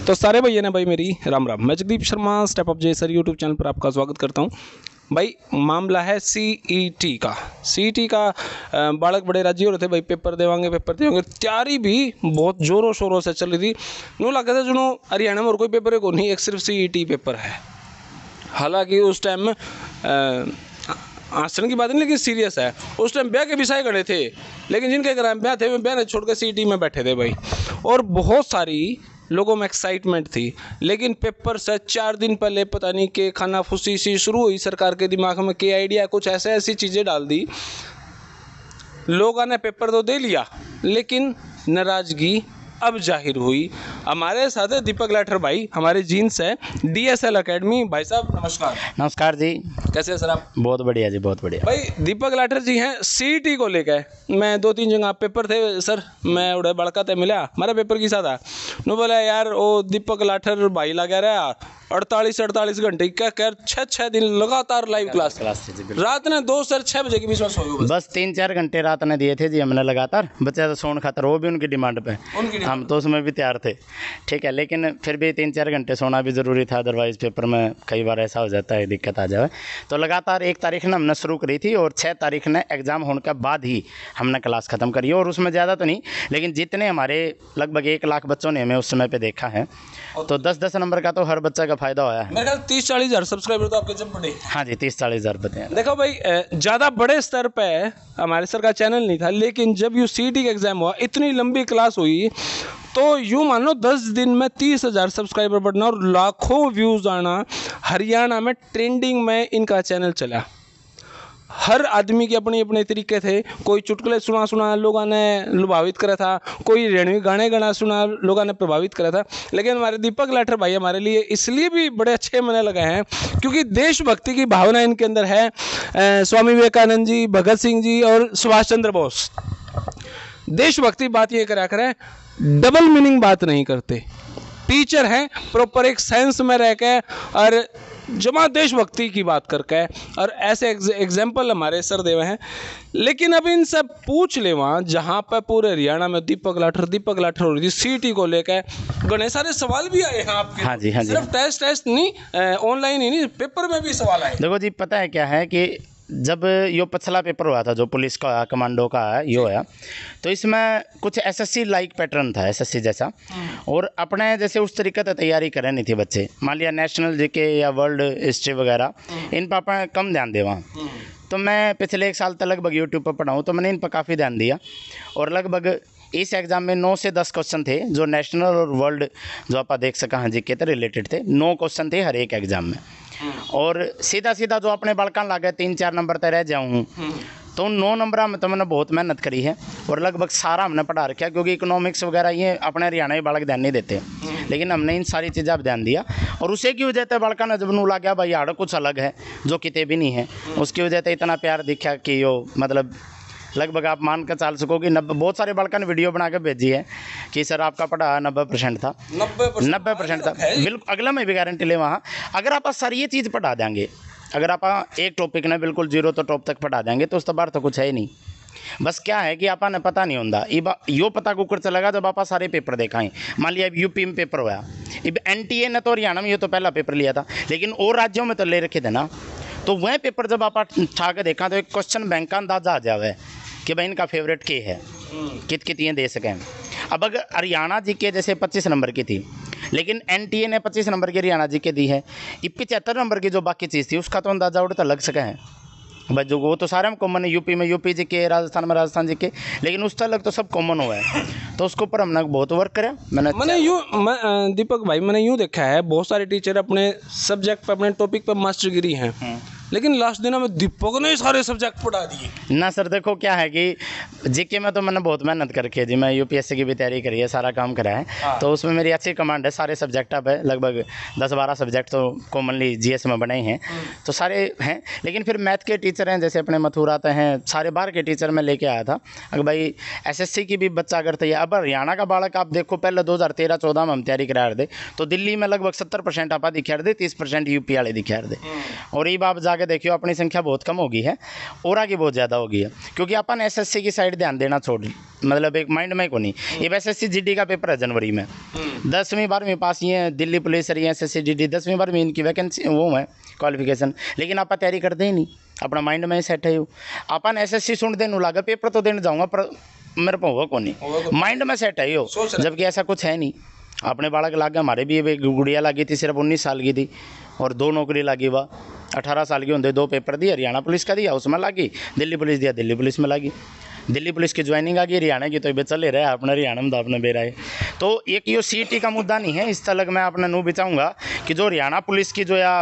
तो सारे भैया ने भाई मेरी राम राम। मैं जगदीप शर्मा स्टेप अप जे सर यूट्यूब चैनल पर आपका स्वागत करता हूं। भाई मामला है सीईटी का बालक बड़े राजी हो रहे थे भाई, पेपर देवांगे तैयारी भी बहुत ज़ोरों शोरों से चल रही थी। यूँ लगा था जुनू हरियाणा में और कोई पेपर है को नहीं, एक सिर्फ सीईटी पेपर है। हालांकि उस टाइम आश्चर्य की बात नहीं, लेकिन सीरियस है। उस टाइम ब्याह के विषय गणे थे, लेकिन जिनके घर ब्याह थे वे ब्याह ने छोड़ कर सीईटी में बैठे थे भाई। और बहुत सारी लोगों में एक्साइटमेंट थी, लेकिन पेपर से 4 दिन पहले पता नहीं कि खाना फुसी सी शुरू हुई सरकार के दिमाग में, के आइडिया कुछ ऐसी चीज़ें डाल दी। लोगों ने पेपर तो दे लिया, लेकिन नाराज़गी अब जाहिर हुई। हमारे साथ है दीपक लाठर भाई, हमारे जीन्स है DSL एकेडमी। भाई साहब नमस्कार। नमस्कार जी, कैसे हैं सर आप? बहुत बढ़िया जी, बहुत बढ़िया। भाई दीपक लाठर जी हैं सीईटी को लेकर। मैं 2-3 जगह पेपर थे सर, मैं उड़े बड़का ते मिला हमारा पेपर की था नो बोला यार वो दीपक लाठर भाई लगा रहा 48 घंटे क्या कर 6 दिन लगातार लाइव क्लास रात ने 2 सर 6 बजे के बीच में सोए बस 3-4 घंटे रात ने दिए थे जी हमने लगातार, बच्चे तो सोने खातर, वो भी उनकी डिमांड पे, हम तो उसमें भी तैयार थे, ठीक है। लेकिन फिर भी 3-4 घंटे सोना भी ज़रूरी था, अदरवाइज़ पेपर में कई बार ऐसा हो जाता है, दिक्कत आ जाए। तो लगातार 1 तारीख ने हमने शुरू करी थी और 6 तारीख ने एग्ज़ाम होने के बाद ही हमने क्लास ख़त्म करी। और उसमें ज़्यादा तो नहीं, लेकिन जितने हमारे लगभग 1 लाख बच्चों ने हमें उस समय पे देखा है, तो 10-10 नंबर का तो हर बच्चा का फ़ायदा होया है। मेरे ख्याल 30-40 हज़ार सब्सक्राइबर तो आपके जब बड़े। हाँ जी, 30-40 हज़ार बते। देखो भाई ज़्यादा बड़े स्तर पे हमारे सर का चैनल नहीं था, लेकिन जब यू सीईटी का एग्ज़ाम हुआ, इतनी लंबी क्लास हुई, तो यूँ मान लो 10 दिन में 30,000 सब्सक्राइबर बढ़ना और लाखों व्यूज़ आना। हरियाणा में ट्रेंडिंग में इनका चैनल चला। हर आदमी के अपने अपने तरीके थे। कोई चुटकुले सुना लोगों ने लुभावित करा था, कोई रेणवी गाना सुना लोगों ने प्रभावित करा था। लेकिन हमारे दीपक लाठर भाई हमारे लिए इसलिए भी बड़े अच्छे मने लगे हैं क्योंकि देशभक्ति की भावना इनके अंदर है। स्वामी विवेकानंद जी, भगत सिंह जी और सुभाष चंद्र बोस। देशभक्ति बात ये करा करें, डबल मीनिंग बात नहीं करते। टीचर हैं प्रॉपर एक साइंस में रह के और जमा देशभक्ति की बात करके, और ऐसे एग्जाम्पल हमारे सर देवे हैं। लेकिन अब इनसे पूछ ले वहाँ जहाँ पर पूरे हरियाणा में दीपक लाठर हो रही थी सीईटी को लेकर, घने सारे सवाल भी आए हैं आपके। हाँ जी, हाँ जी। सिर्फ टेस्ट नहीं, ऑनलाइन ही नहीं, पेपर में भी सवाल आए। देखो जी, पता है क्या है कि जब यो पिछला पेपर हुआ था जो पुलिस का कमांडो का है यो है, तो इसमें कुछ एसएससी लाइक पैटर्न था, एसएससी जैसा, और अपने जैसे उस तरीके से तैयारी करे नहीं थी बच्चे। मान लिया नेशनल जीके या वर्ल्ड हिस्ट्री वगैरह इन पर अपना कम ध्यान दे वहाँ। तो मैं पिछले 1 साल तक लगभग यूट्यूब पर पढ़ा हूँ, तो मैंने इन पर काफ़ी ध्यान दिया। और लगभग इस एग्ज़ाम में 9 से 10 क्वेश्चन थे जो नेशनल और वर्ल्ड जो आप देख सका हाँ जीके थे रिलेटेड थे। 9 क्वेश्चन थे हर एक एग्ज़ाम में, और सीधा जो अपने बड़कान लागे 3-4 नंबर तक रह जाऊँ, तो उन 9 नंबर में तो मैंने बहुत मेहनत करी है और लगभग सारा हमने पढ़ा रखा, क्योंकि इकोनॉमिक्स वगैरह ये अपने हरियाणा के बालक ध्यान नहीं देते, लेकिन हमने इन सारी चीज़ें अब ध्यान दिया। और उसे की वजह से बड़का ने जब नू लग गया भाई यार कुछ अलग है जो किते भी नहीं है, उसकी वजह से इतना प्यार दिखा कि यो मतलब लगभग आप मान कर चल सको कि 90 बहुत सारे बड़का ने वीडियो बना के भेजी है कि सर आपका पढ़ा 90% था, 90% था। बिल्कुल अगला में भी गारंटी ले वहाँ। अगर आप सारी ये चीज़ पढ़ा देंगे, अगर आप एक टॉपिक ने बिल्कुल 0 तो टॉप तक पढ़ा देंगे, तो उस बार तो कुछ है ही नहीं। बस क्या है कि आपने पता नहीं होता यो पता कुकर चलेगा जब आप सारे पेपर देखाएं। मान लिया अब यूपी में पेपर हुआ, अब NTA ने तो हरियाणा में ये तो पहला पेपर लिया था, लेकिन और राज्यों में तो ले रखे थे ना। तो वह पेपर जब आप ठा के देखा तो एक क्वेश्चन बैंक का अंदाजा आ जाए कि भाई इनका फेवरेट के है, कित ये दे सकें। अब अगर हरियाणा जीके जैसे 25 नंबर की थी, लेकिन NTA ने 25 नंबर की हरियाणा जीके दी है, 75 नंबर की जो बाकी चीज़ थी उसका तो अंदाजा उड़ता लग सके हैं भाई। जो वो तो सारे में कॉमन है, यूपी में यूपी जीके, राजस्थान में राजस्थान जीके, लेकिन उस तक तो सब कॉमन हुआ है। तो उसके ऊपर हमने बहुत वर्क करा। मैंने दीपक भाई मैंने यूँ देखा है बहुत सारे टीचर अपने सब्जेक्ट पर अपने टॉपिक पर मास्टरगिरी हैं, लेकिन लास्ट दिनों में दीपक ने सारे सब्जेक्ट पढ़ा दिए ना। सर देखो क्या है कि जीके में तो मैंने बहुत मेहनत करके जी, मैं यूपीएससी की भी तैयारी करी है, सारा काम करा है। तो उसमें मेरी अच्छी कमांड है, सारे सब्जेक्ट अब है, लगभग 10-12 सब्जेक्ट तो कॉमनली जीएस में बने हैं, तो सारे हैं। लेकिन फिर मैथ के टीचर हैं जैसे अपने मथुर आते हैं, सारे बाहर के टीचर मैं लेके आया था। अगर भाई एसएससी की भी बच्चा अगर तैयार, अब हरियाणा का बालक आप देखो पहले 2013-14 में हम तैयारी करा रहे थे, तो दिल्ली में लगभग 70% आप दिखा रहे थे, 30% यूपी वाले दिखा रहे थे। और ये आप मिला के देखियो अपनी संख्या बहुत कम होगी है, और की बहुत ज़्यादा होगी है, क्योंकि अपन एसएससी की साइड ध्यान देना छोड़, मतलब एक माइंड में को नहीं। ये एसएससी जीडी का पेपर है जनवरी में, 10वीं 12वीं पास ये है, दिल्ली पुलिस और ये एसएससी जीडी 10वीं 12वीं इनकी वैकेंसी वो है क्वालिफिकेशन, लेकिन आप तैयारी करते ही नहीं, अपना माइंड में सेट है। अपन एसएससी सुन देने लगा, पेपर तो देने जाऊँगा पर मेरे को होगा कौन नहीं, माइंड में सेट है यो, जबकि ऐसा कुछ है नहीं। अपने बालक लागे, हमारे भी एक गुड़िया लगी थी, सिर्फ 19 साल की थी और 2 नौकरी लगी, वह 18 साल की होंगे 2 पेपर दिए, हरियाणा पुलिस का दिया उसमें लगी, दिल्ली पुलिस दिया दिल्ली पुलिस में लगी, दिल्ली पुलिस की ज्वाइनिंग आ गई, हरियाणा की तो ये चले रहे अपने हरियाणा में तो अपने बेरा है। तो एक ये सीटी का मुद्दा नहीं है, इस तलक मैं अपना नू बिचाऊँगा कि जो हरियाणा पुलिस की जो या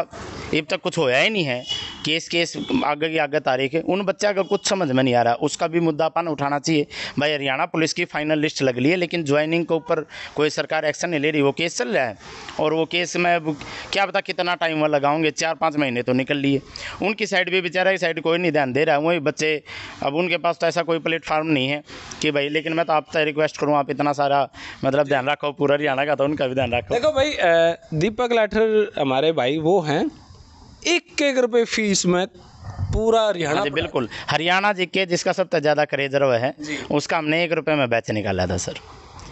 अब तक कुछ होया ही नहीं है, केस आगे की आगे तारीख है, उन बच्चा का कुछ समझ में नहीं आ रहा, उसका भी मुद्दा अपन उठाना चाहिए। भाई हरियाणा पुलिस की फाइनल लिस्ट लग ली है, लेकिन ज्वाइनिंग के ऊपर कोई सरकार एक्शन नहीं ले रही, वो केस चल रहा है और वो केस में क्या पता कितना टाइम वो लगाओगे, 4-5 महीने तो निकल लिए। उनकी साइड भी बेचारा की साइड कोई नहीं ध्यान दे रहा है, वही बच्चे, अब उनके पास तो ऐसा कोई प्लेटफार्म नहीं है कि भाई, लेकिन मैं तो आपसे रिक्वेस्ट करूँ आप इतना सारा मतलब ध्यान रखो, पूरा हरियाणा का तो उनका भी ध्यान रखो। देखो भाई, दीपक लाठर हमारे भाई वो हैं, 1 रुपये फीस में पूरा हरियाणा, बिल्कुल हरियाणा जीके जिसका सबसे ज़्यादा क्रेज है, उसका हमने 1 रुपये में बैच निकाला था सर,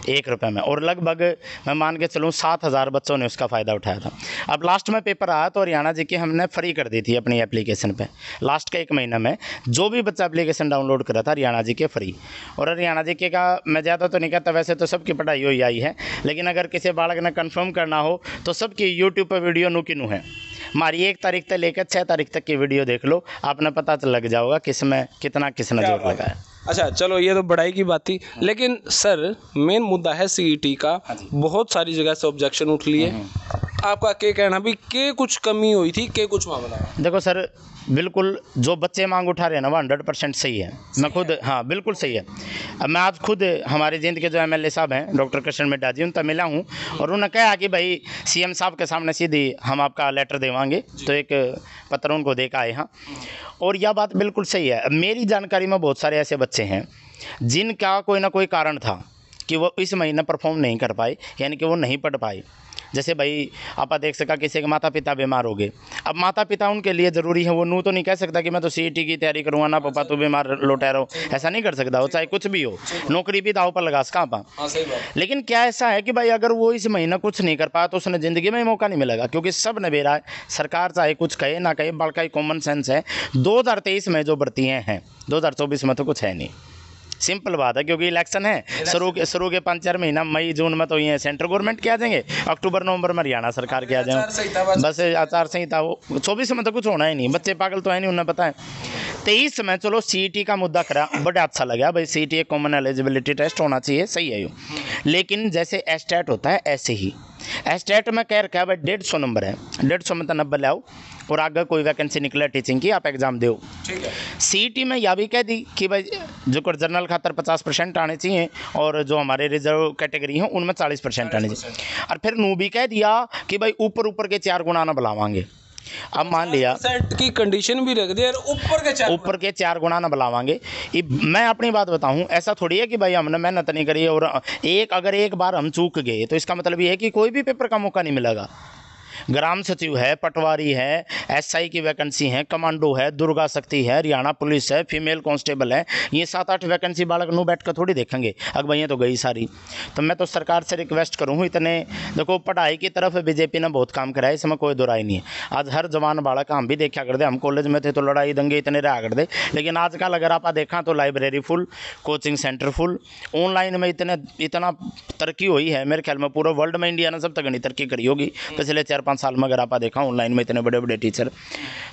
1 रुपये में, और लगभग मैं मान के चलूँ 7,000 बच्चों ने उसका फ़ायदा उठाया था। अब लास्ट में पेपर आया तो हरियाणा जीके हमने फ्री कर दी थी अपनी एप्लीकेशन पे, लास्ट का 1 महीना में जो भी बच्चा एप्लीकेशन डाउनलोड करा था हरियाणा जीके फ्री। और हरियाणा जीके का मैं ज़्यादा तो नहीं कहता, वैसे तो सबकी पढ़ाई हुई आई है, लेकिन अगर किसी बालक ने कन्फर्म करना हो तो सबकी यूट्यूब पर वीडियो नुकी है, हमारी 1 तारीख तक लेकर 6 तारीख तक की वीडियो देख लो, आपने पता तो लग जाओगा किस में कितना किसने जोर लगा है। अच्छा चलो, ये तो बड़ाई की बात थी, लेकिन सर मेन मुद्दा है सीईटी का, बहुत सारी जगह से ऑब्जेक्शन उठ लिए, आपका क्या कहना भी, के कुछ कमी हुई थी, के कुछ मामला है? देखो सर, बिल्कुल जो बच्चे मांग उठा रहे हैं ना वो 100% सही है, मैं खुद, हाँ बिल्कुल सही है। अब मैं आज खुद हमारे जिंद के जो एमएलए साहब हैं डॉक्टर कृष्ण मिड्डा जी, उनसे मिला हूँ और उन्होंने कहा कि भाई सीएम साहब के सामने सीधी हम आपका लेटर देवांगे, तो एक पत्र उनको दे के आए हैं, और यह बात बिल्कुल सही है। मेरी जानकारी में बहुत सारे ऐसे बच्चे हैं जिनका कोई ना कोई कारण था कि वो इस महीने परफॉर्म नहीं कर पाए, यानी कि वो नहीं पढ़ पाए। जैसे भाई आप देख सका किसी के माता पिता बीमार हो गए, अब माता पिता उनके लिए ज़रूरी है, वो नू तो नहीं कह सकता कि मैं तो सीईटी की तैयारी करूँगा ना पापा तू बीमार लौटा रहो, ऐसा नहीं कर सकता वो, चाहे कुछ भी हो, नौकरी भी दाव पर लगा सका पा। लेकिन क्या ऐसा है कि भाई अगर वो इस महीना कुछ नहीं कर पाया तो उसने ज़िंदगी में मौका नहीं मिलेगा, क्योंकि सब ने बेरा है, सरकार चाहे कुछ कहे ना कहे, बड़का ही कॉमन सेंस है। 2023 में जो भर्तियाँ हैं 2024 में तो कुछ है नहीं, सिंपल बात है, क्योंकि इलेक्शन है, शुरू के 5-4 महीना मई जून में तो ये सेंट्रल गवर्नमेंट के आ जाएंगे, अक्टूबर नवंबर में हरियाणा सरकार के आ जाएंगे, बस आचार संहिता वो 24 में तो कुछ होना ही नहीं, बच्चे पागल तो है नहीं, उन्हें पता है। 23 में चलो सीईटी का मुद्दा करा, बड़ा अच्छा लगा भाई, सीईटी एक कॉमन एलिजिबिलिटी टेस्ट होना चाहिए, सही है ये, लेकिन जैसे एस्टेट होता है ऐसे ही एस्टेट में कह रखा है भाई 150 नंबर है, 150 में तो 90 ले आओ और आगे कोई वैकेंसी निकले टीचिंग की आप एग्जाम दो। ठीक है, सीईटी में यह भी कह दी कि भाई जो जनरल खातर 50% आने चाहिए और जो हमारे रिजर्व कैटेगरी हैं उनमें 40% आने चाहिए, और फिर नू भी कह दिया कि भाई ऊपर के 4 गुना ना बुलावांगे। अब मान लिया सेट की कंडीशन भी रख दी, ऊपर के 4 गुना ना बुलावांगे। मैं अपनी बात बताऊं, ऐसा थोड़ी है कि भाई हमने मेहनत नहीं करी और अगर एक बार हम चूक गए तो इसका मतलब ये है कि कोई भी पेपर का मौका नहीं मिलेगा। ग्राम सचिव है, पटवारी है, एसआई की वैकेंसी है, कमांडो है, दुर्गा शक्ति है, हरियाणा पुलिस है, फीमेल कांस्टेबल है, ये 7-8 वैकेंसी बालक नू बैठ कर थोड़ी देखेंगे, अब भैया तो गई सारी। तो मैं तो सरकार से रिक्वेस्ट करूँ, इतने देखो पढ़ाई की तरफ बीजेपी ने बहुत काम करा है, इसमें कोई दुराई नहीं है। आज हर जवान बालक हम भी देखा करते, हम कॉलेज में थे तो लड़ाई दंगे इतने रहा करते, लेकिन आजकल अगर आप देखा तो library full, coaching centre full, online में इतना तरक्की हुई है, मेरे ख्याल में पूरा वर्ल्ड में इंडिया ने सब तक नहीं तरक्की करी होगी पिछले 4-5 साल में। अगर आप देखा ऑनलाइन में इतने बड़े बड़े टीचर,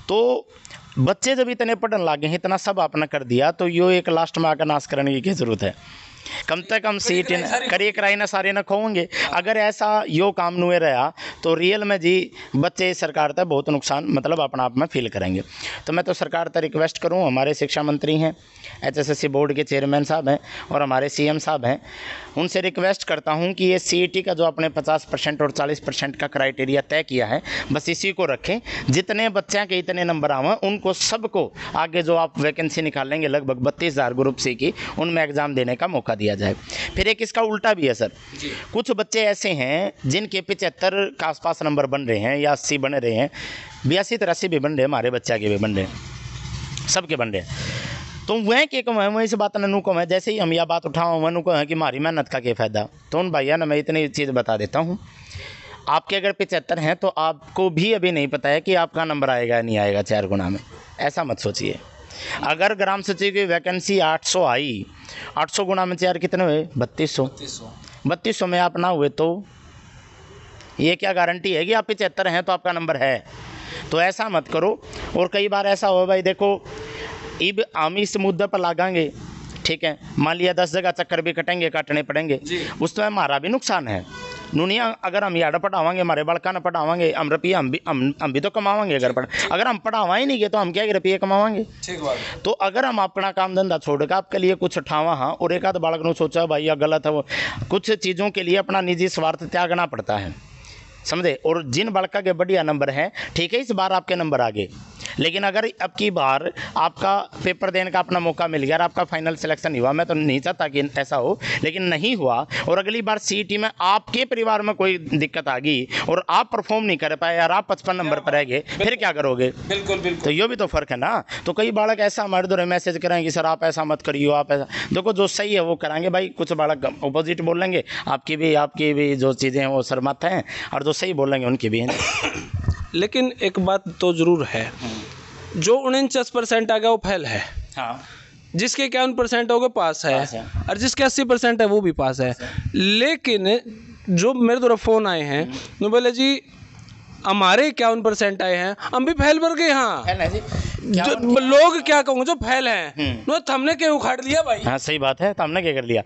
तो बच्चे जब इतने पढ़ने लगे हैं, इतना सब आपने कर दिया, तो यो एक लास्ट में आकर नाश करने की क्या जरूरत है? कम से कम सीट करिए कराई ना सारे न खोएंगे। अगर ऐसा यो काम नुए रहा तो रियल में जी बच्चे सरकार तक बहुत नुकसान मतलब अपना आप में फील करेंगे। तो मैं तो सरकार तक रिक्वेस्ट करूं, हमारे शिक्षा मंत्री हैं, एचएसएससी बोर्ड के चेयरमैन साहब हैं और हमारे सीएम साहब हैं, उनसे रिक्वेस्ट करता हूं कि ये सीईटी का जो अपने 50% और 40% का क्राइटेरिया तय किया है बस इसी को रखें। जितने बच्चे के इतने नंबर आवें उनको सबको आगे जो आप वैकेंसी निकालेंगे लगभग 32,000 ग्रुप सी की, उनमें एग्ज़ाम देने का मौका दिया जाए। फिर एक इसका उल्टा भी है सर, कुछ बच्चे ऐसे हैं जिनके 75 का आसपास नंबर बन रहे हैं या 80 बन रहे हैं, 82-83 भी बन रहे हैं, हमारे बच्चा के भी बन रहे हैं, सबके बन रहे हैं। तो वह के कम है, वह इस बात ने कम है, जैसे ही हम यह बात उठाओ वह को है कि हमारी मेहनत का क्या फ़ायदा। तो उन भैया ना मैं इतनी चीज़ बता देता हूँ, आपके अगर 75 हैं तो आपको भी अभी नहीं पता है कि आपका नंबर आएगा या नहीं आएगा 4 गुना में, ऐसा मत सोचिए। अगर ग्राम सचिव की वैकेंसी 800 आई, 800 गुना में 4 कितने हुए? 3200 में आप ना हुए तो ये क्या गारंटी है कि आप 75 हैं तो आपका नंबर है? तो ऐसा मत करो। और कई बार ऐसा हो भाई, देखो अब हम इस मुद्दे पर लगाएंगे, ठीक है, मान लिया 10 जगह चक्कर भी काटने पड़ेंगे, उसमें हमारा भी नुकसान है। नुनिया अगर हम याड पढ़ावाएंगे, हमारे बड़का न पढ़ावाएंगे, हम रुपये हम भी तो कमावाएंगे। अगर हम पढ़ावा ही नहीं गए तो हम क्या रुपये कमावाएंगे? ठीक बात। तो अगर हम अपना काम धंधा छोड़ कर आपके लिए कुछ उठावा, हाँ, और एक आध बालक ने सोचा भाई यह गलत है, वो कुछ चीज़ों के लिए अपना निजी स्वार्थ त्यागना पड़ता है, समझे। और जिन बालका के बढ़िया नंबर हैं, ठीक है, इस बार आपके नंबर आ गए, लेकिन अगर अब की बार आपका पेपर देने का अपना मौका मिल गया और आपका फाइनल सिलेक्शन हुआ, मैं तो नहीं चाहता कि ऐसा हो, लेकिन नहीं हुआ, और अगली बार सीईटी में आपके परिवार में कोई दिक्कत आ गई और आप परफॉर्म नहीं कर पाए यार, आप 55 नंबर पर रह गए, फिर क्या करोगे? बिल्कुल बिल्कुल। तो ये भी तो फ़र्क है ना। तो कई बालक ऐसा हमारे द्वारा मैसेज करेंगे, सर आप ऐसा मत करिए, आप ऐसा, देखो जो सही है वो कराएंगे भाई। कुछ बालक अपोजिट बोल लेंगे, आपकी भी जो चीज़ें हैं वो सरमत हैं, और जो सही बोलेंगे उनकी भी हैं। लेकिन एक बात तो ज़रूर है, जो 49% आ गया वो फेल है, हाँ, जिसके 51% हो गए पास है, और जिसके 80% है वो भी पास है। लेकिन जो मेरे द्वारा फ़ोन आए हैं वो बोले जी हमारे 51% आए हैं, हम भी फेल भर गए। हाँ, फेल है जी। जो लोग क्या कहूँगे जो फेल हैं, तो हमने क्या उखाड़ लिया भाई? हाँ सही बात है, तो हमने क्या कर लिया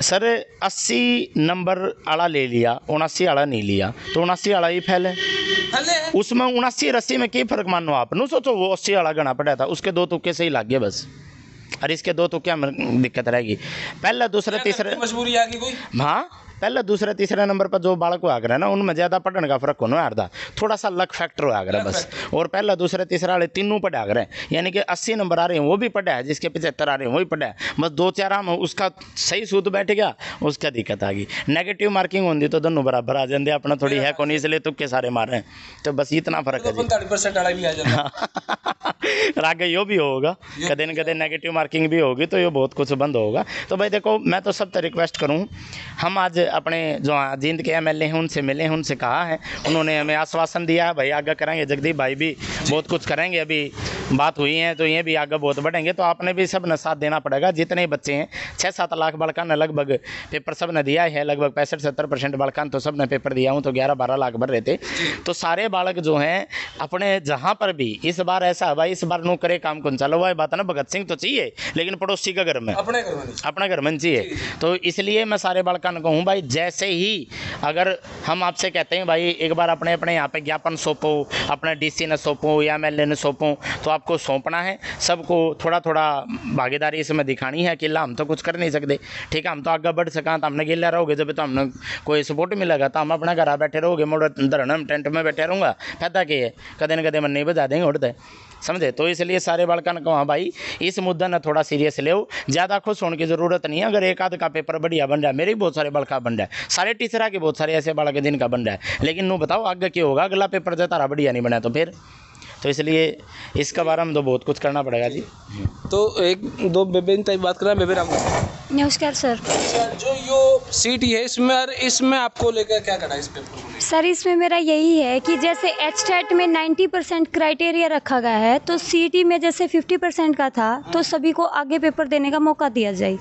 सर, 80 नंबर आला ले लिया, 79 आला नहीं लिया, तो 79 आला ही फेल है। उसमें 79-80 में क्या फर्क मानो आप? नो सोचो वो 80 वाला गना पड़ा था, उसके 2 तुक्के से ही लग गए बस, और इसके 2 तुक्के में दिक्कत रहेगी। पहला दूसरा तीसरा मजबूरी आ गई कोई, हाँ, पहला दूसरा तीसरा नंबर पर जो बालक आ गया ना, उनमें ज़्यादा पढ़ने का फर्क होना है, थोड़ा सा लक फैक्टर आ गया बस। और पहला दूसरा तीसरा वाले तीनों पढ़े आ गए, यानी कि 80 नंबर आ रहे हैं वो भी पढ़ा है, जिसके 75 आ रहे हैं वो भी पढ़ा है, बस 2-4 में उसका सही सूत बैठ गया, उसका दिक्कत आ गई। नेगेटिव मार्किंग होती तो दोनों बराबर आ जाते, अपना थोड़ी है कौन, इसलिए तुक्के सारे मार रहे हैं, तो बस इतना फर्क है। 45% आगे यो भी होगा, कदे न कदे नेगेटिव मार्किंग भी होगी, तो ये बहुत कुछ बंद होगा। तो भाई देखो, मैं तो सबसे रिक्वेस्ट करूँ, हम आज अपने जो जींद के एमएलए हैं उनसे मिले हैं, उनसे कहा है, उन्होंने हमें आश्वासन दिया है भाई आगे करेंगे, जगदीप भाई भी बहुत कुछ करेंगे, अभी बात हुई है तो ये भी आगे बहुत बढ़ेंगे। तो आपने भी सब ने साथ देना पड़ेगा, जितने बच्चे हैं 6-7 लाख बालका ने लगभग पेपर सब ने दिया है, लगभग 65-70% बालका तो सब ने पेपर दिया हूँ, तो 11-12 लाख भर रहे थे। तो सारे बालक जो हैं अपने जहाँ पर भी, इस बार ऐसा है भाई, इस बार नो करे काम कौन चलो, वह बात है ना, भगत सिंह तो चाहिए लेकिन पड़ोसी का घर में, अपने घर में चाहिए। तो इसलिए मैं सारे बालका ने कहूँ भाई, जैसे ही अगर हम आपसे कहते हैं भाई एक बार अपने अपने यहाँ पे ज्ञापन सौंपो, अपने डीसी ने सौंपो या एमएलए ने सौंपो, तो आपको सौंपना है, सबको थोड़ा थोड़ा भागीदारी इसमें दिखानी है। अकेला हम तो कुछ कर नहीं सकते, ठीक है, हम तो आगे बढ़ सका, तो हमने गिल्ला रहोगे जब तो हमने कोई सपोर्ट मिलेगा, तो हम अपना घर बैठे रहोगे, मोड़ धरना में टेंट में बैठे रहूँगा, फायदा क्या है? कदे न कदे मन नहीं बजा देंगे उड़ते, समझे। तो इसलिए सारे बालका ने कहा भाई इस मुद्दा ने थोड़ा सीरियस ले, ज़्यादा खुश होने की ज़रूरत नहीं है। अगर एक आध का पेपर बढ़िया बन रहा है, मेरे भी बहुत सारे बालका बन रहा है, सारे टीचर के बहुत सारे ऐसे बालक जिनका बन रहा है, लेकिन नो बताओ आगे क्या होगा, अगला पेपर जो तारा बढ़िया नहीं बना तो फिर, तो इसलिए इसका बारे में तो बहुत कुछ करना पड़ेगा जी। तो 1-2 बेबेन तक बात करें। बेबे राम नमस्कार सर। जो यो सीटी है इसमें आपको लेकर क्या करना है इस पेपर को? सर इसमें मेरा यही है कि जैसे एचटेट में 90% क्राइटेरिया रखा गया है, तो सीटी में जैसे 50% का था, तो सभी को आगे पेपर देने का मौका दिया जाए।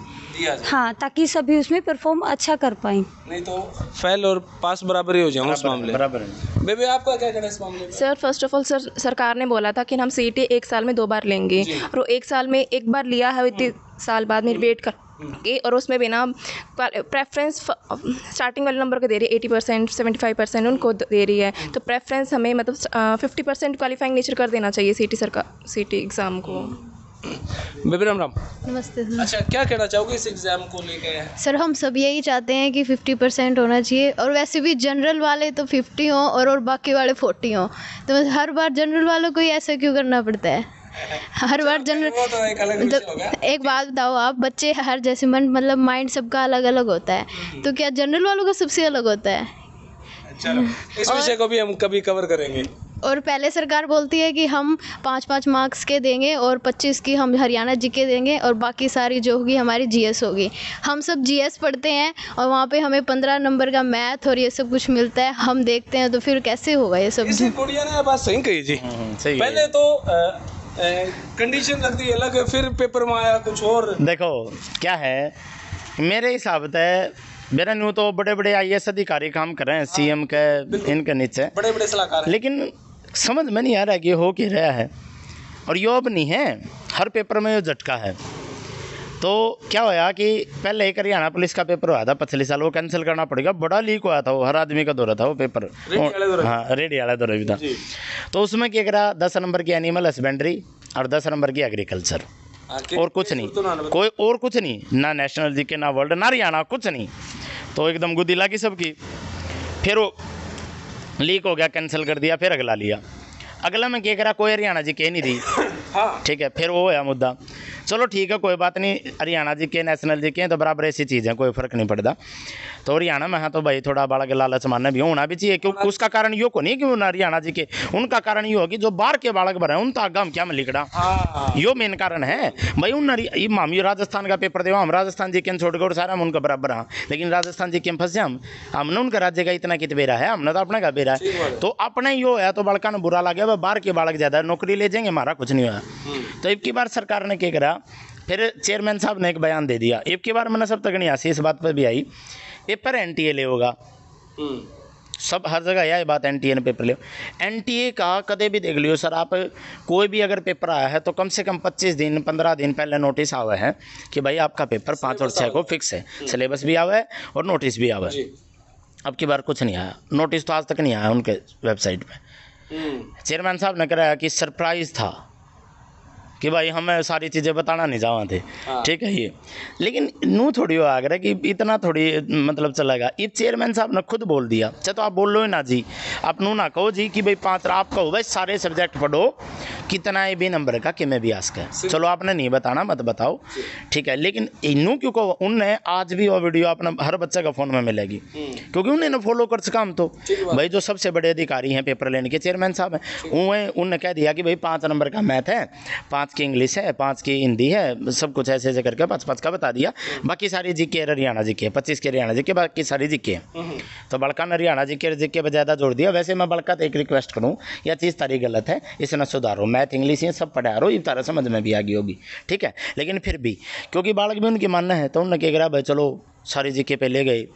हाँ, ताकि सभी उसमें परफॉर्म अच्छा कर पाएँ, नहीं तो फेल और पास बराबर ही हो जाए उस मामले। बराबर है। बेबे आपका क्या कहना है इस मामले में? Sir first of all sir, सरकार ने बोला था कि हम सीटी 1 साल में 2 बार लेंगे, और वो 1 साल में 1 बार लिया है, इतने साल बाद में वेट कर के, और उसमें बिना प्रेफरेंस स्टार्टिंग वाले नंबर को दे रही है, 80% 75% उनको दे रही है, तो प्रेफरेंस हमें मतलब 50% क्वालिफाइंग नेचर कर देना चाहिए सीटी एग्ज़ाम को। बेबी राम राम। नमस्ते सर। अच्छा, क्या कहना चाहोगे इस एग्ज़ाम को लेकर? सर हम सब यही चाहते हैं कि 50% होना चाहिए, और वैसे भी जनरल वाले तो 50 हों और बाकी वाले 40 हों, तो हर बार जनरल वालों को ही ऐसा क्यों करना पड़ता है? हर बार जनरल तो एक अलग मतलब एक बात बताओ आप, बच्चे हर जैसे मतलब माइंड सबका अलग अलग होता है, तो क्या जनरल वालों का सबसे अलग होता है? चलो इस विषय को भी हम कभी कवर करेंगे। और पहले सरकार बोलती है कि हम 5-5 मार्क्स के देंगे और 25 की हम हरियाणा जीके देंगे और बाकी सारी जो होगी हमारी जीएस होगी। हम सब जीएस पढ़ते हैं और वहाँ पे हमें 15 नंबर का मैथ और ये सब कुछ मिलता है, हम देखते हैं तो फिर कैसे होगा ये सब। इसी गुड़िया ने बात सही कही जी। सही है। पहले तो कंडीशन रख दी अलग है, फिर पेपर में आया कुछ और। देखो क्या है, मेरे हिसाब से मेरा न्यू तो बड़े बड़े आईएएस अधिकारी काम कर रहे हैं सीएम के इनके नीचे, बड़े बड़े सलाहकार हैं। लेकिन समझ में नहीं आ रहा कि ये हो क्या रहा है। और यो अब नहीं है, हर पेपर में ये झटका है। तो क्या होया कि पहले एक हरियाणा पुलिस का पेपर हुआ था पिछले साल, वो कैंसिल करना पड़ेगा, बड़ा लीक हुआ था, वो हर आदमी का दौरा था वो पेपर। हाँ, रेडी वाला दौरा भी था। तो उसमें क्या करा, 10 नंबर की एनिमल हस्बेंड्री और 10 नंबर की एग्रीकल्चर, और कुछ नहीं, कोई और कुछ नहीं, ना नेशनल जीके, ना वर्ल्ड, ना हरियाणा, कुछ नहीं। तो एकदम गुदी लगी सबकी। फिर वो लीक हो गया, कैंसिल कर दिया, फिर अगला लिया। अगला में क्या करा, कोई हरियाणा जी के नहीं दी। ठीक है, फिर वो है मुद्दा। चलो ठीक है, कोई बात नहीं, हरियाणा जी के नेशनल जी के तो बराबर ऐसी चीज़ है, कोई फ़र्क नहीं पड़ता। तो हरियाणा में हाँ तो भाई थोड़ा बाड़ा के लालच मानना भी होना भी चाहिए, क्योंकि उसका कारण यो को नहीं कि वो हरियाणा जी के, उनका कारण ये होगी जो बाहर के बालक भरे उन आगे हम क्या में लिखड़ा, यो मेन कारण है भाई। उन मामी राजस्थान का पेपर दे, हम राजस्थान जी के छोड़कर और सारा हम उनका बराबर हाँ, लेकिन राजस्थान जी के फंस जाए हमने उनका राज्य का इतना कित बेरा है, हमने तो अपना का बेरा है। तो अपना यो है तो बड़का ने बुरा लगे, वह बाहर के बालक ज़्यादा नौकरी ले जाएंगे, हमारा कुछ नहीं हुआ। तो एक की बार सरकार ने क्या करा, फिर चेयरमैन साहब ने एक बयान दे दिया। एक की बार मैंने सब तक नहीं आसी, इस बात पर भी आई, पेपर एनटीए ले होगा, सब हर जगह यह बात एनटीए ने पेपर ले। एनटीए का कदे भी देख लियो सर आप, कोई भी अगर पेपर आया है तो कम से कम 25 दिन 15 दिन पहले नोटिस आवा है कि भाई आपका पेपर 5 और 6 को फिक्स है, सिलेबस भी आवा है और नोटिस भी आवा है। अब की बार कुछ नहीं आया, नोटिस तो आज तक नहीं आया उनके वेबसाइट पे। चेयरमैन साहब ने कराया कि सरप्राइज़ था कि भाई हमें सारी चीज़ें बताना नहीं चाहते थे, ठीक है ये, लेकिन नू थोड़ी हो आगरा कि इतना थोड़ी मतलब चलेगा। ये चेयरमैन साहब ने खुद बोल दिया, अच्छा तो आप बोल लो ना जी, आप नू ना कहो जी कि भाई 5 आप कहो भाई सारे सब्जेक्ट पढ़ो, कितना है भी नंबर का कि मैं भी आस का, चलो आपने नहीं बताना मत बताओ, ठीक है। लेकिन इनू क्यों कहो, उनने आज भी वो वीडियो अपना हर बच्चे का फ़ोन में मिलेगी, क्योंकि उन्हें फॉलो कर सका हम तो भाई जो सबसे बड़े अधिकारी हैं पेपर लेने के चेयरमैन साहब हैं, उनने कह दिया कि भाई 5 नंबर का मैथ है, 5 की इंग्लिश है, 5 की हिंदी है, सब कुछ ऐसे ऐसे करके 5-5 का बता दिया। बाकी सारी जीके हरियाणा जीके, 25 के हरियाणा जीके, बाकी सारी जीके। तो बड़का ने हरियाणा जीके पर ज़्यादा जोड़ दिया। वैसे मैं बड़का तो एक रिक्वेस्ट करूँ, यह चीज़ तारी गलत है, इसे सुधारो, मैथ इंग्लिश ये सब पढ़ा रहो, ये तारा समझ में भी आ गई होगी, ठीक है। लेकिन फिर भी क्योंकि बालक भी उनकी मानना है, तो उन्होंने क्या करा भाई चलो सारी जीके पे ले गए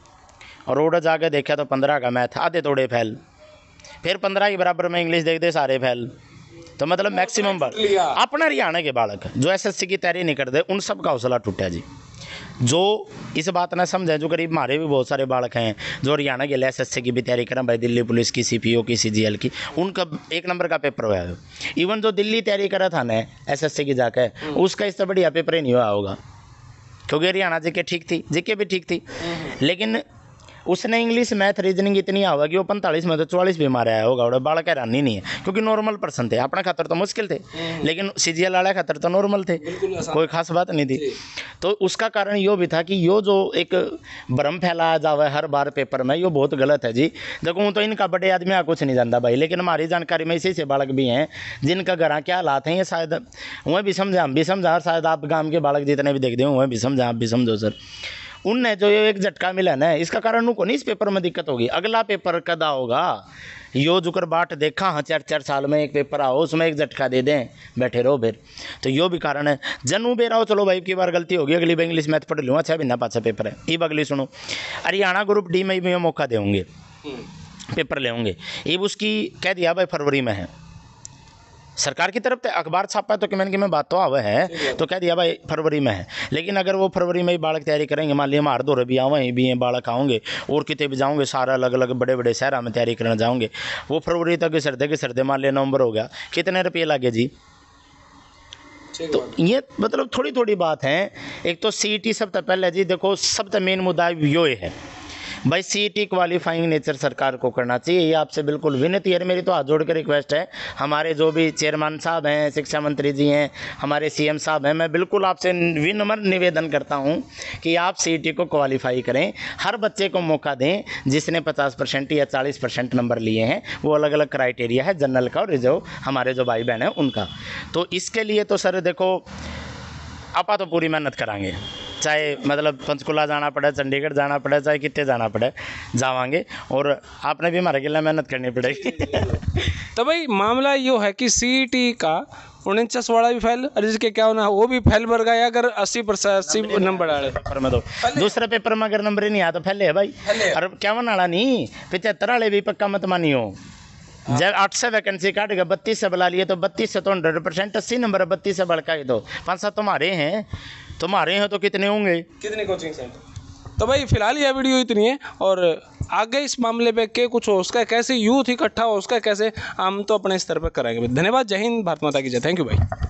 और ओडा जाके देखा तो 15 का मैथ आधे तोड़े फैल, फिर 15 के बराबर में इंग्लिश देख दे सारे फैल। तो मतलब मैक्सिमम बार अपना हरियाणा के बालक जो एसएससी की तैयारी नहीं करते उन सब का हौसला टूटा जी। जो इस बात ना समझें, जो करीब हमारे भी बहुत सारे बालक हैं जो हरियाणा के लिए एसएससी की भी तैयारी करें, भाई दिल्ली पुलिस की, सीपीओ की, सीजीएल की, उनका 1 नंबर का पेपर हुआ है। इवन जो दिल्ली तैयारी करा था ना एसएससी की जाकर, उसका इससे बढ़िया पेपर ही नहीं हुआ होगा, क्योंकि हरियाणा जीके ठीक थी, जीके भी ठीक थी, लेकिन उसने इंग्लिश मैथ रीजनिंग इतनी आवा कि वो 45 में तो 44 भी मारा होगा, और बालक हैरानी नहीं है, क्योंकि नॉर्मल पर्सन थे। अपना खातर तो मुश्किल थे, लेकिन सीजीएल वाला खातर तो नॉर्मल थे, कोई खास बात नहीं थी। तो उसका कारण यो भी था कि यो जो एक भ्रम फैलाया जावा हर बार पेपर में, यो बहुत गलत है जी। देखो तो इनका बड़े आदमी कुछ नहीं जानता भाई, लेकिन हमारी जानकारी में इसी से बालक भी हैं जिनका घर क्या हालात हैं, ये शायद वह भी समझा, हम भी समझा, और शायद आप गाँव के बालक जितने भी देखते हो वह भी समझा, आप भी समझो सर। उनने जो ये एक झटका मिला ना, इसका कारण उनको नहीं इस पेपर में दिक्कत होगी। अगला पेपर कदा होगा, यो जुकर बाट देखा हाँ 4-4 साल में एक पेपर आओ, उसमें एक झटका दे दें, बैठे रहो फिर। तो यो भी कारण है। जनू बेरा हो, चलो भाई की बार गलती होगी, अगली बार इंग्लिश मैथ पढ़ लूँगा, 6 महीना 5 पेपर है। ये अगली सुनो, हरियाणा ग्रुप डी में भी मौका देंगे, पेपर ले होंगे। ये उसकी कह दिया भाई फरवरी में है, सरकार की तरफ से अखबार छापा है तो कि मैं बात तो आवे है, तो कह दिया भाई फरवरी में है। लेकिन अगर वो फरवरी में ही बालक तैयारी करेंगे, मान लिया मार दौरे भी आवे भी हैं बालक आओगे, और कितने भी जाओगे, सारा अलग अलग बड़े बड़े शहरों में तैयारी करने जाओगे, वो फरवरी तक के सर्दे मान लिया नवंबर हो गया, कितने रुपये लगे जी। तो ये मतलब थोड़ी थोड़ी बात है। एक तो सीईटी सबसे पहले जी देखो, सबसे मेन मुद्दा यो है भाई सीईटी क्वालिफाइंग नेचर सरकार को करना चाहिए, ये आपसे बिल्कुल विनती है, मेरी तो हाथ जोड़ के रिक्वेस्ट है। हमारे जो भी चेयरमैन साहब हैं, शिक्षा मंत्री जी हैं, हमारे सीएम साहब हैं, मैं बिल्कुल आपसे विनम्र निवेदन करता हूं कि आप सीईटी को क्वालिफाई करें, हर बच्चे को मौका दें। जिसने 50% या 40% नंबर लिए हैं, वो अलग अलग क्राइटेरिया है, जनरल का और रिजर्व हमारे जो भाई बहन हैं उनका। तो इसके लिए तो सर देखो आपा तो पूरी मेहनत करांगे, चाहे मतलब पंचकुला जाना पड़े, चंडीगढ़ जाना पड़े, चाहे कितने जाना पड़े, जावांगे। और आपने भी हमारे के लिए मेहनत करनी पड़ेगी। तो भाई मामला यो है कि सीईटी का 49 वाला भी फेल, और जिसके क्या होना वो भी फेल भर गया अगर 80 नंबर आए पेपर में। तो दूसरे पेपर में अगर नंबर ही नहीं आया तो फैले है भाई। और 51 वाला नहीं, 75 वाले भी पक्का मत मानियो। जब 8 से वैकेंसी काट गया, 32 से बुला लिए, तो 32 से तो 100%, 80 नंबर है, 32 से बढ़ ही दो। 5-7 तुम्हारे हैं तो कितने होंगे, कितने कोचिंग सेंटर। तो भाई फिलहाल यह वीडियो इतनी है, और आगे इस मामले पे के कुछ हो उसका, कैसे यूथ इकट्ठा हो उसका, कैसे हम तो अपने स्तर पर कराएंगे। धन्यवाद, जय हिंद, भारत माता की जय। थैंक यू भाई।